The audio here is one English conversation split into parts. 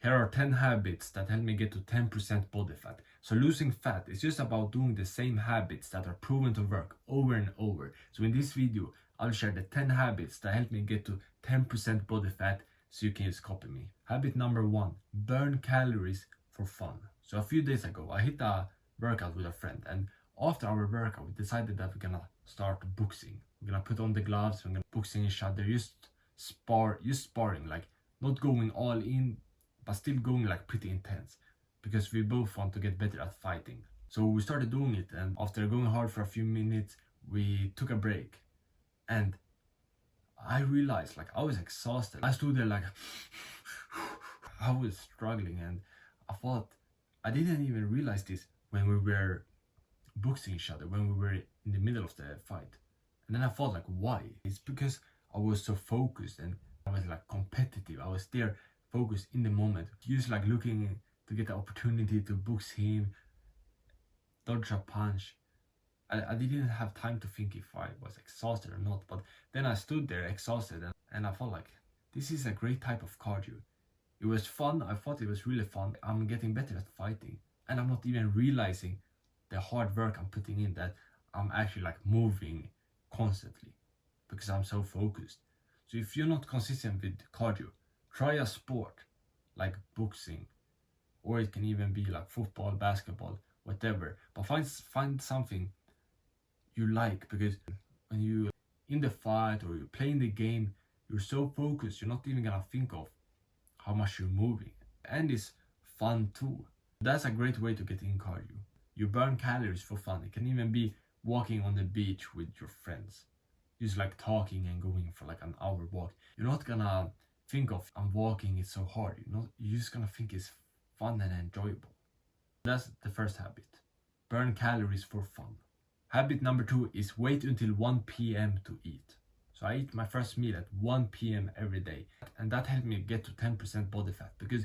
Here are 10 habits that help me get to 10% body fat. So losing fat is just about doing the same habits that are proven to work over and over. So in this video, I'll share the 10 habits that help me get to 10% body fat so you can just copy me. Habit number 1, burn calories for fun. So a few days ago, I hit a workout with a friend, and after our workout, we decided that we're gonna start boxing. We're gonna put on the gloves, we're gonna boxing each other, just sparring, like not going all in, but still going like pretty intense, because we both want to get better at fighting. So we started doing it, and after going hard for a few minutes, we took a break, and I realized like I was exhausted. I stood there like I was struggling, and I thought I didn't even realize this when we were boxing each other, when we were in the middle of the fight. And then I thought like, why? It's because I was so focused and I was like competitive. I was there focused in the moment, just like looking to get the opportunity to box him, dodge a punch. I didn't have time to think if I was exhausted or not, but then I stood there exhausted, and I felt like this is a great type of cardio. It was fun. I thought it was really fun. I'm getting better at fighting, and I'm not even realizing the hard work I'm putting in, that I'm actually like moving constantly because I'm so focused. So if you're not consistent with cardio, try a sport like boxing, or it can even be like football, basketball, whatever. But find something you like, because when you in the fight or you're playing the game, you're so focused, you're not even gonna think of how much you're moving. And it's fun too. That's a great way to get in cardio. You burn calories for fun. It can even be walking on the beach with your friends, just like talking and going for like an hour walk. You're not gonna think of I'm walking, it's so hard. You're just gonna think it's fun and enjoyable. That's the first habit. Burn calories for fun. Habit number 2 is wait until 1 p.m. to eat. So I eat my first meal at 1 p.m. every day, and that helped me get to 10% body fat, because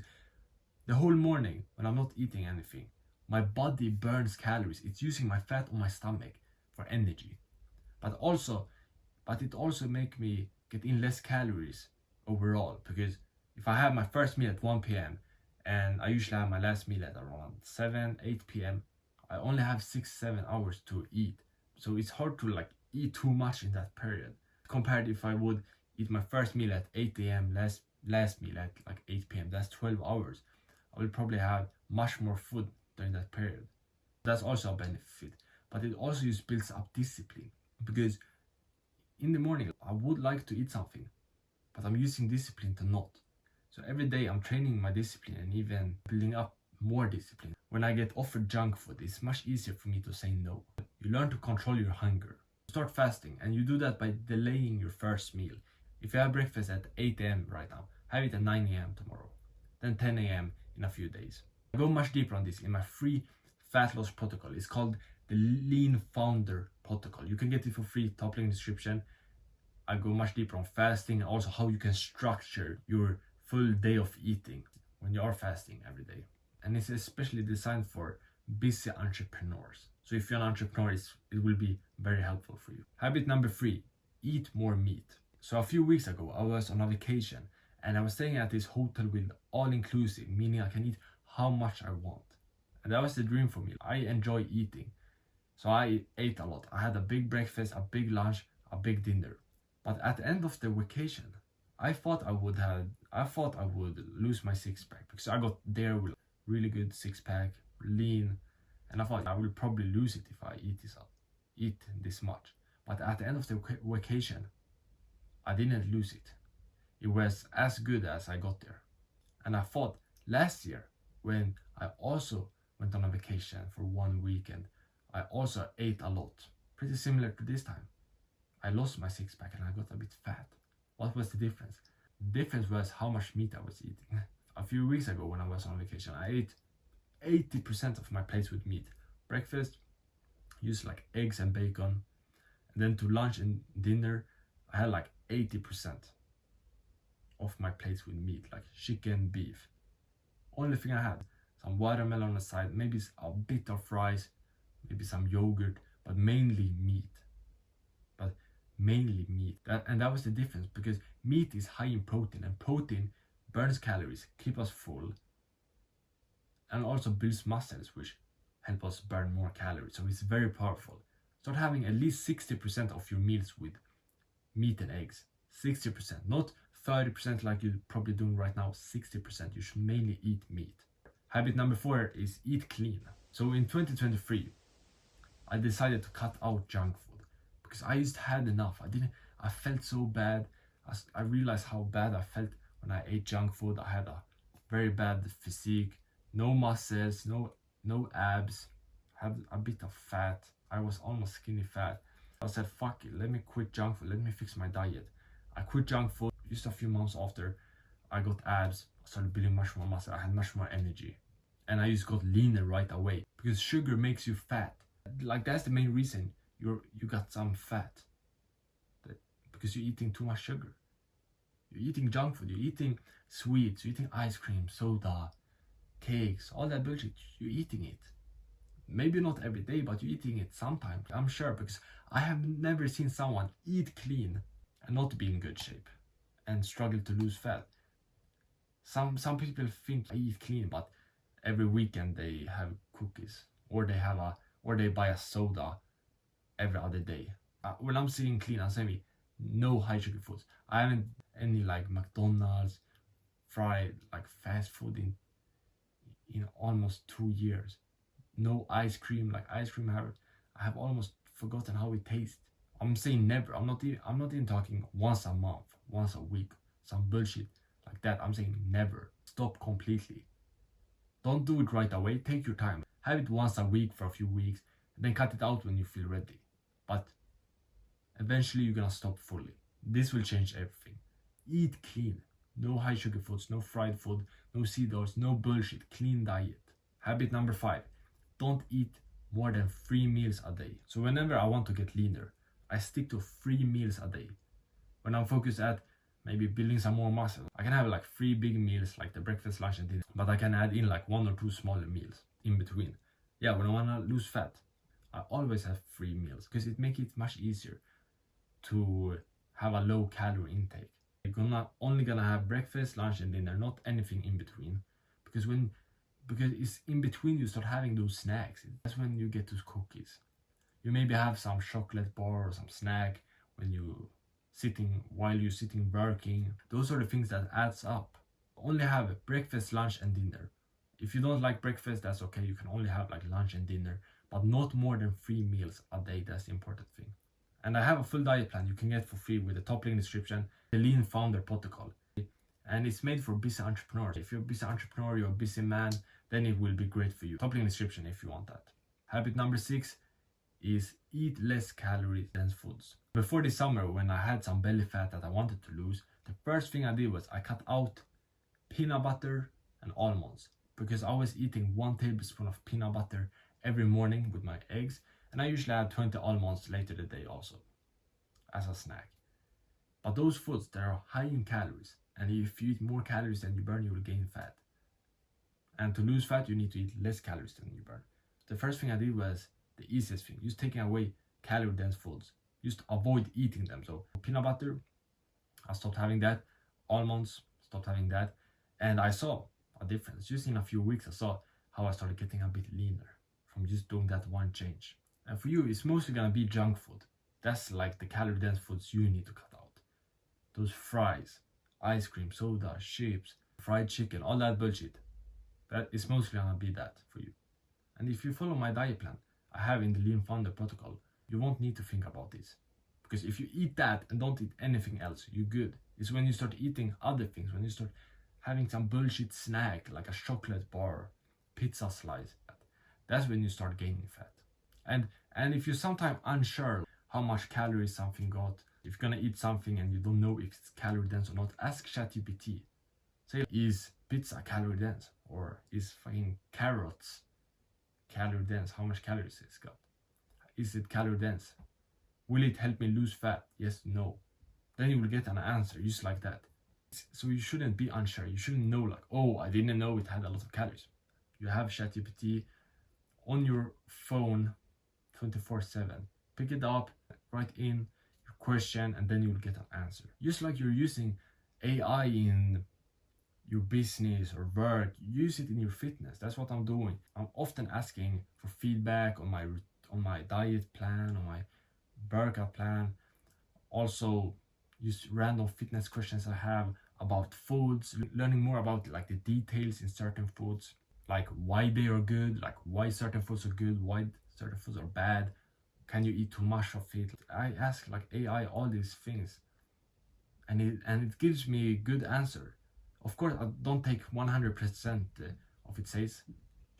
the whole morning when I'm not eating anything, my body burns calories. It's using my fat on my stomach for energy, but it also make me get in less calories overall, because if I have my first meal at 1 p.m. and I usually have my last meal at around 7-8 p.m., I only have 6-7 hours to eat. So it's hard to like eat too much in that period, compared if I would eat my first meal at 8 a.m. last meal at like 8 p.m. That's 12 hours. I will probably have much more food during that period. That's also a benefit, but it also just builds up discipline, because in the morning I would like to eat something, but I'm using discipline to not. So every day I'm training my discipline and even building up more discipline. When I get offered junk food, it's much easier for me to say no. You learn to control your hunger. Start fasting, and you do that by delaying your first meal. If you have breakfast at 8 a.m. right now, have it at 9 a.m. tomorrow, then 10 a.m. in a few days. I go much deeper on this in my free fat loss protocol. It's called the Lean Founder Protocol. You can get it for free, top link description. I go much deeper on fasting and also how you can structure your full day of eating when you are fasting every day. And it's especially designed for busy entrepreneurs. So if you're an entrepreneur, it will be very helpful for you. Habit number 3, eat more meat. So a few weeks ago, I was on a vacation, and I was staying at this hotel with all-inclusive, meaning I can eat how much I want. And that was the dream for me. I enjoy eating, so I ate a lot. I had a big breakfast, a big lunch, a big dinner. But at the end of the vacation, I thought I would lose my six-pack, because I got there with really good six-pack, lean, and I thought I will probably lose it if I eat this much. But at the end of the vacation, I didn't lose it. It was as good as I got there. And I thought last year, when I also went on a vacation for 1 week and I also ate a lot, pretty similar to this time, I lost my six-pack and I got a bit fat. What was the difference? The difference was how much meat I was eating. A few weeks ago when I was on vacation, I ate 80% of my plates with meat. Breakfast, used like eggs and bacon. And then to lunch and dinner, I had like 80% of my plates with meat, like chicken, beef. Only thing I had, some watermelon on the side, maybe a bit of rice, maybe some yogurt, but mainly meat. And that was the difference, because meat is high in protein, and protein burns calories, keep us full, and also builds muscles, which help us burn more calories. So it's very powerful. Start having at least 60% of your meals with meat and eggs. 60%, not 30% like you're probably doing right now. 60%. You should mainly eat meat. Habit number 4 is eat clean. So in 2023, I decided to cut out junk food because I just had enough. I felt so bad. I realized how bad I felt when I ate junk food. I had a very bad physique, no muscles, no abs, had a bit of fat. I was almost skinny fat. I said, fuck it, let me quit junk food, let me fix my diet. I quit junk food. Just a few months after, I got abs, I started building much more muscle, I had much more energy. And I just got leaner right away because sugar makes you fat. Like that's the main reason you got some fat. Because you're eating too much sugar. You're eating junk food, you're eating sweets, you're eating ice cream, soda, cakes, all that bullshit. You're eating it. Maybe not every day, but you're eating it sometimes. I'm sure, because I have never seen someone eat clean and not be in good shape and struggle to lose fat. Some people think I eat clean, but every weekend they have cookies or they buy a soda every other day. When I'm saying clean, I'm saying no high sugar foods. I haven't any like McDonald's, fried like fast food in almost 2 years. No ice cream, like ice cream I have almost forgotten how it tastes. I'm saying never. I'm not even talking once a month, once a week, some bullshit like that. I'm saying never. Stop completely. Don't do it right away. Take your time. Have it once a week for a few weeks, and then cut it out when you feel ready. But eventually you're gonna stop fully. This will change everything. Eat clean. No high sugar foods, no fried food, no seed oils, no bullshit. Clean diet. Habit number 5. Don't eat more than 3 meals a day. So whenever I want to get leaner, I stick to 3 meals a day. When I'm focused at maybe building some more muscle, I can have like 3 big meals like the breakfast, lunch and dinner, but I can add in like 1 or 2 smaller meals in between. Yeah, when I want to lose fat, I always have 3 meals because it makes it much easier to have a low calorie intake. You're only gonna have breakfast, lunch and dinner, not anything in between, because it's in between you start having those snacks. That's when you get those cookies. You maybe have some chocolate bar or some snack while you're sitting working. Those are the things that adds up. Only have breakfast, lunch and dinner. If you don't like breakfast, that's okay. You can only have like lunch and dinner, but not more than 3 meals a day. That's the important thing. And I have a full diet plan you can get for free with the top link description, the Lean Founder Protocol. And it's made for busy entrepreneurs. If you're a busy entrepreneur, you're a busy man, then it will be great for you. Top link description if you want that. Habit number 6 is eat less calorie dense foods. Before this summer, when I had some belly fat that I wanted to lose, the first thing I did was I cut out peanut butter and almonds, because I was eating 1 tablespoon of peanut butter every morning with my eggs, and I usually had 20 almonds later the day also as a snack. But those foods, they are high in calories, and if you eat more calories than you burn, you will gain fat. And to lose fat, you need to eat less calories than you burn. The first thing I did was the easiest thing, just taking away calorie dense foods. Just avoid eating them. So peanut butter, I stopped having that. Almonds, stopped having that. And I saw a difference. Just in a few weeks, I saw how I started getting a bit leaner from just doing that one change. And for you, it's mostly gonna be junk food. That's like the calorie dense foods you need to cut out. Those fries, ice cream, soda, chips, fried chicken, all that bullshit. That is mostly gonna be that for you. And if you follow my diet plan I have in the Lean Founder Protocol, you won't need to think about this. Because if you eat that and don't eat anything else, you're good. It's when you start eating other things, when you start having some bullshit snack like a chocolate bar, pizza slice, that's when you start gaining fat. And if you're sometimes unsure how much calories something got, if you're gonna eat something and you don't know if it's calorie dense or not, ask ChatGPT. Say, is pizza calorie dense? Or is fucking carrots calorie dense? How much calories it's got? Is it calorie dense? Will it help me lose fat? Yes, no. Then you will get an answer just like that. So you shouldn't be unsure. You shouldn't know like, oh, I didn't know it had a lot of calories. You have ChatGPT on your phone 24/7. Pick it up, write in your question, and then you will get an answer. Just like you're using AI in your business or work, use it in your fitness. That's what I'm doing. I'm often asking for feedback on my diet plan, on my workout plan. Also, use random fitness questions I have about foods, learning more about like the details in certain foods, like why they are good, like why certain foods are good, why certain foods are bad. Can you eat too much of it? I ask like AI all these things, and it gives me a good answer. Of course, I don't take 100% of it says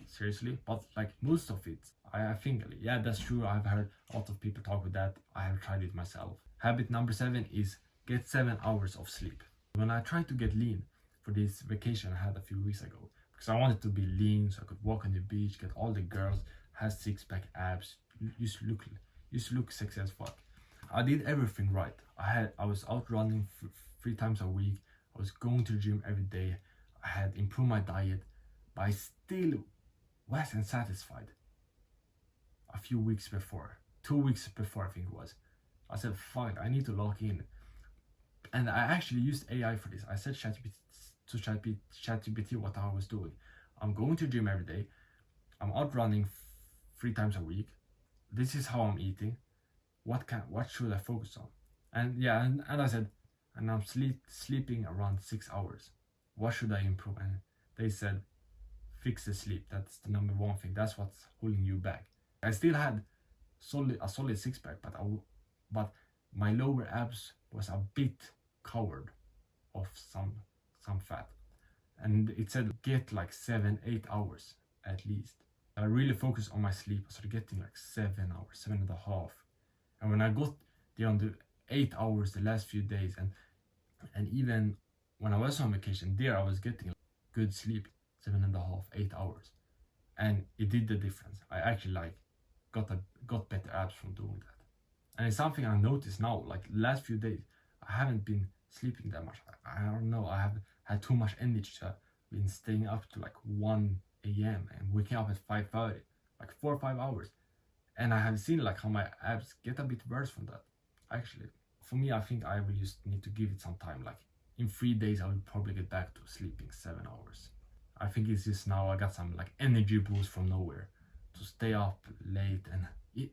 seriously, but like most of it, I think, yeah, that's true. I've heard a lot of people talk with that. I have tried it myself. Habit number 7 is get 7 hours of sleep. When I tried to get lean for this vacation I had a few weeks ago, because I wanted to be lean so I could walk on the beach, get all the girls, have six-pack abs, used to look sexy as fuck. I did everything right. I was out running 3 times a week. I was going to the gym every day. I had improved my diet, but I still wasn't satisfied. A few weeks before, 2 weeks before I think it was, I said, fuck, I need to lock in. And I actually used AI for this. I said to ChatGPT what I was doing. I'm going to the gym every day. I'm out running 3 times a week. This is how I'm eating. What should I focus on? And yeah, and I said, and I'm sleeping around 6 hours. What should I improve? And they said, fix the sleep. That's the number one thing. That's what's holding you back. I still had a solid six-pack, but my lower abs was a bit covered of some fat. And it said get like 7-8 hours at least. I really focused on my sleep. I started getting like 7 hours, 7.5. And when I got there on the 8 hours the last few days, and even when I was on vacation there, I was getting good sleep, 7.5, 8 hours, and it did the difference. I actually like got better abs from doing that, and it's something I noticed now. Like the last few days, I haven't been sleeping that much. I don't know. I have had too much energy. So I've been staying up to like 1 a.m. and waking up at 5:30, like 4 or 5 hours. And I have seen like how my abs get a bit worse from that. Actually, for me, I think I will just need to give it some time. Like in 3 days, I will probably get back to sleeping 7 hours. I think it's just now I got some like energy boost from nowhere to stay up late and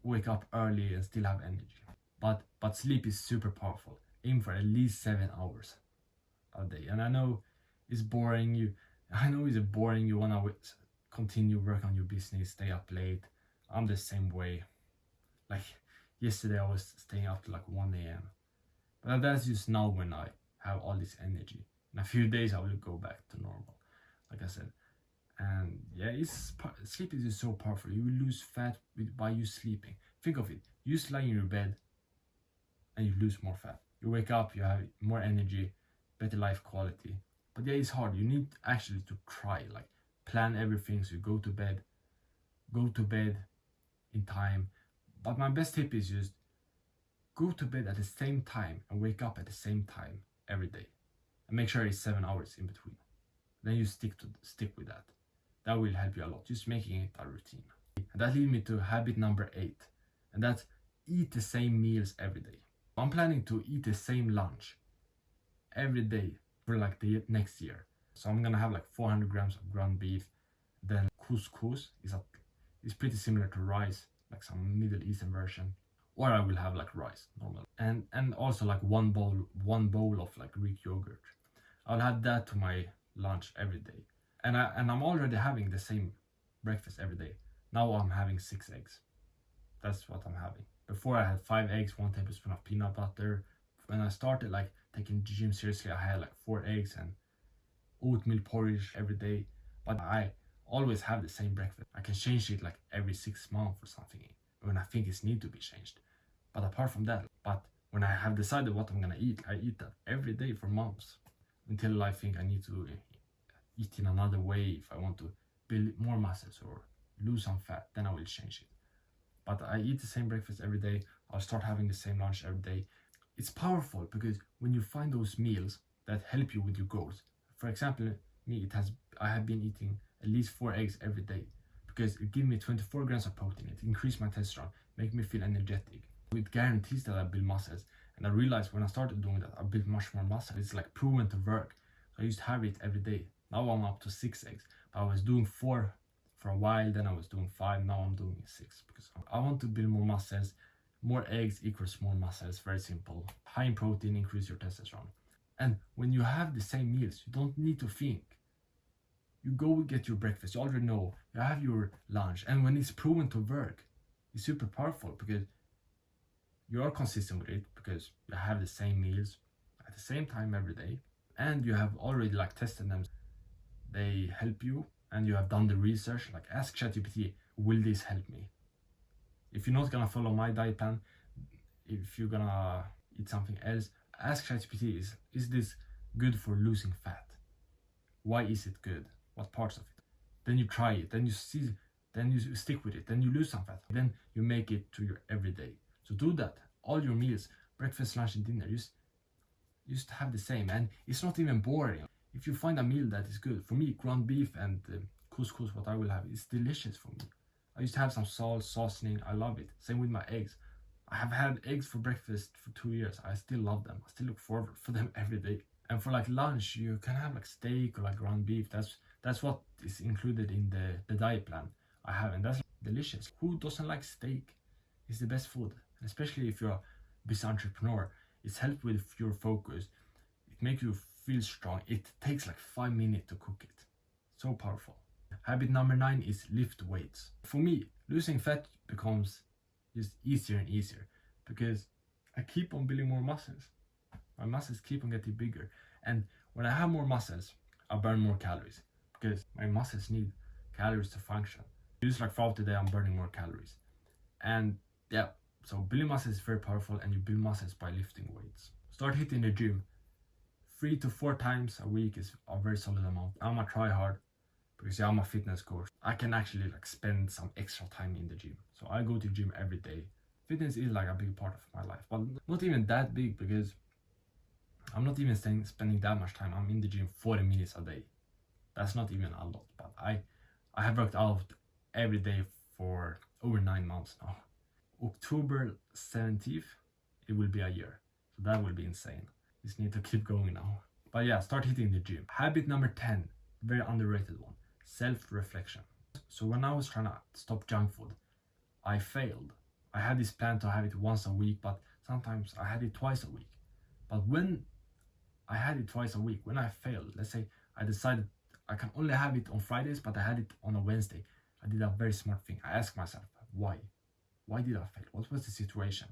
wake up early and still have energy. But sleep is super powerful. Aim for at least 7 hours a day. And I know it's boring. You wanna continue work on your business, stay up late. I'm the same way. Like yesterday I was staying up to like 1 a.m. But that's just now when I have all this energy. In a few days I will go back to normal, like I said. And yeah, sleep is just so powerful. You will lose fat by you sleeping. Think of it. You just lie in your bed and you lose more fat. You wake up, you have more energy, better life quality. But yeah, it's hard. You need actually to try, like plan everything so you go to bed in time. But my best tip is just go to bed at the same time and wake up at the same time every day, and make sure it's 7 hours in between. Then you stick with that. That will help you a lot, just making it a routine. And that leads me to habit number 8, and that's eat the same meals every day. I'm planning to eat the same lunch every day for like the next year. So I'm gonna have like 400 grams of ground beef. Then couscous is pretty similar to rice, like some Middle Eastern version. Or I will have like rice normal, and also like one bowl of like Greek yogurt. I'll have that to my lunch every day, and I'm already having the same breakfast every day. Now I'm having 6 eggs. That's what I'm having. Before I had 5 eggs, 1 tablespoon of peanut butter. When I started like taking the gym seriously, I had like 4 eggs and oatmeal porridge every day. But I always have the same breakfast. I can change it like every 6 months or something when I think it's need to be changed. But apart from that, when I have decided what I'm gonna eat, I eat that every day for months until I think I need to eat in another way. If I want to build more muscles or lose some fat, then I will change it. But I eat the same breakfast every day. I'll start having the same lunch every day. It's powerful because when you find those meals that help you with your goals, for example, I have been eating at least 4 eggs every day because it gives me 24 grams of protein. It increased my testosterone, make me feel energetic. It guarantees that I build muscles. And I realized when I started doing that, I built much more muscle. It's like proven to work. So I used to have it every day. Now I'm up to 6 eggs. I was doing 4 for a while, then I was doing 5, now I'm doing 6 because I want to build more muscles. More eggs equals more muscles, very simple. High in protein, increase your testosterone. And when you have the same meals, you don't need to think. You go get your breakfast, you already know, you have your lunch, and when it's proven to work, it's super powerful because you are consistent with it, because you have the same meals at the same time every day, and you have already like tested them. They help you, and you have done the research. Like, ask ChatGPT, will this help me? If you're not gonna follow my diet plan, if you're gonna eat something else, ask ChatGPT, is this good for losing fat? Why is it good? What parts of it? Then you try it, then you see, then you stick with it, then you lose some fat, then you make it to your everyday. So do that. All your meals, breakfast, lunch, and dinner, just have the same, and it's not even boring. If you find a meal that is good, for me, ground beef and couscous, what I will have, is delicious for me. I used to have some salt, seasoning, I love it. Same with my eggs. I have had eggs for breakfast for 2 years. I still love them. I still look forward for them every day. And for like lunch, you can have like steak or like ground beef. That's what is included in the diet plan I have, and that's delicious. Who doesn't like steak? It's the best food, and especially if you're a busy entrepreneur. It's helped with your focus. It makes you feel strong. It takes like 5 minutes to cook it. So powerful. Habit number 9 is lift weights. For me, losing fat becomes just easier and easier because I keep on building more muscles. My muscles keep on getting bigger, and when I have more muscles, I burn more calories because my muscles need calories to function. Just like throughout the day, I'm burning more calories. And yeah, so building muscles is very powerful, and you build muscles by lifting weights. Start hitting the gym. 3 to 4 times a week is a very solid amount. I'm a try hard because I'm a fitness coach. I can actually like spend some extra time in the gym. So I go to the gym every day. Fitness is like a big part of my life, but not even that big because I'm not even spending that much time. I'm in the gym 40 minutes a day. That's not even a lot, but I have worked out every day for over 9 months now. October 17th, it will be a year. So that will be insane. Just need to keep going now. But yeah, start hitting the gym. Habit number 10, very underrated one, self-reflection. So when I was trying to stop junk food, I failed. I had this plan to have it once a week, but sometimes I had it twice a week. But when I had it twice a week, when I failed, let's say I decided I can only have it on Fridays, but I had it on a Wednesday, I did a very smart thing. I asked myself, why? Why did I fail? What was the situation?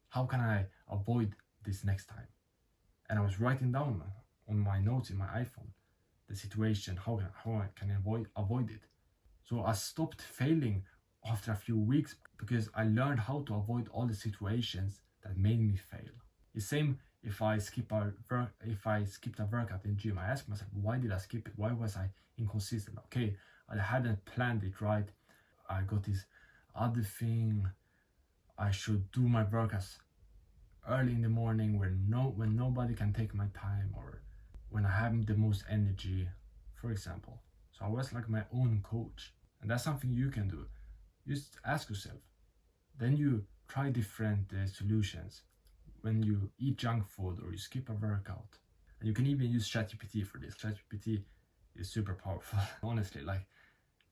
How can I avoid this next time? And I was writing down on my notes in my iPhone the situation, how I can avoid it. So I stopped failing after a few weeks because I learned how to avoid all the situations that made me fail. The same if I skipped a workout in the gym. I ask myself, why did I skip it? Why was I inconsistent? Okay, I hadn't planned it right. I got this other thing. I should do my workouts early in the morning when nobody can take my time, or when I have the most energy, for example. So I was like my own coach, and that's something you can do. Just ask yourself. Then you try different solutions when you eat junk food or you skip a workout. And you can even use ChatGPT for this. ChatGPT is super powerful. Honestly, like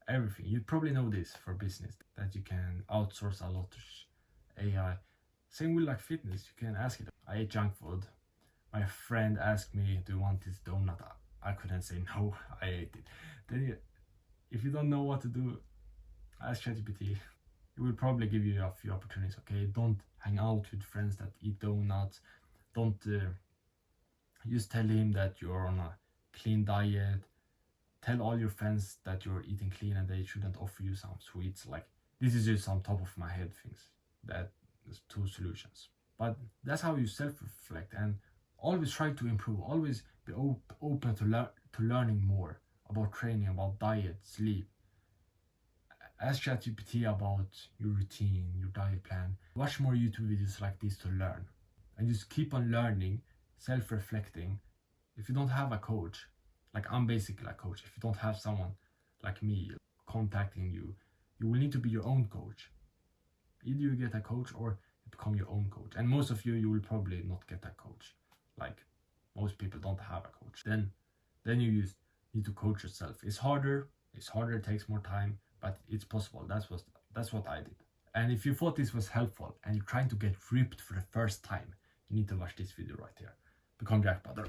everything. You probably know this for business, that you can outsource a lot to AI. Same with like fitness. You can ask it. I ate junk food. My friend asked me, do you want this donut? I couldn't say no. I ate it. Then if you don't know what to do, ask ChatGPT. It will probably give you a few opportunities. Okay, don't hang out with friends that eat donuts. Don't just tell him that you're on a clean diet. Tell all your friends that you're eating clean and they shouldn't offer you some sweets. Like, this is just some top of my head things. That is 2 solutions. But that's how you self-reflect, and always try to improve. Always be open to learning more about training, about diet, sleep. Ask ChatGPT about your routine, your diet plan. Watch more YouTube videos like this to learn. And just keep on learning, self-reflecting. If you don't have a coach, like I'm basically a coach. If you don't have someone like me contacting you, you will need to be your own coach. Either you get a coach or you become your own coach. And most of you will probably not get a coach. Like, Most people don't have a coach. Then you need to coach yourself. It's harder, it takes more time, but it's possible. That's what I did. And if you thought this was helpful and you're trying to get ripped for the first time, you need to watch this video right here. Become Jack Butter.